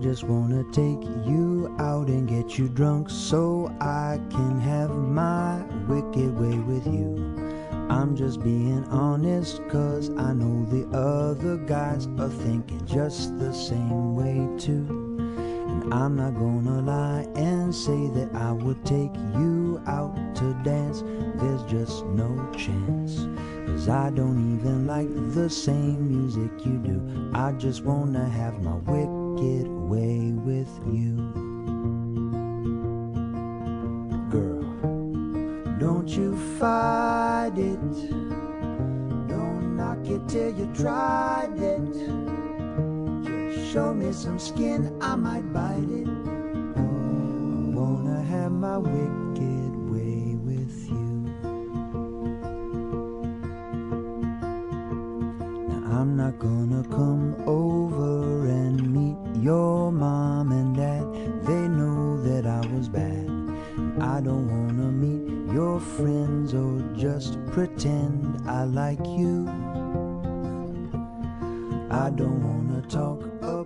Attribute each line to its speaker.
Speaker 1: just wanna take you out and get you drunk so I can have my wicked way with you. I'm just being honest, 'cause I know the other guys are thinking just the same way too. And I'm not gonna lie and say that I would take you out to dance. There's just no chance, 'cause I don't even like the same music you do. I just wanna have my wicked way with you. Girl, don't you fight it. Don't knock it till you tried it. Just show me some skin, I might bite it. I wanna have my wicked way with you. Now I'm not gonna come over and meet your mom and dad. They know that I was bad. I don't wanna meet your friends or just pretend I like you. I don't wanna talk about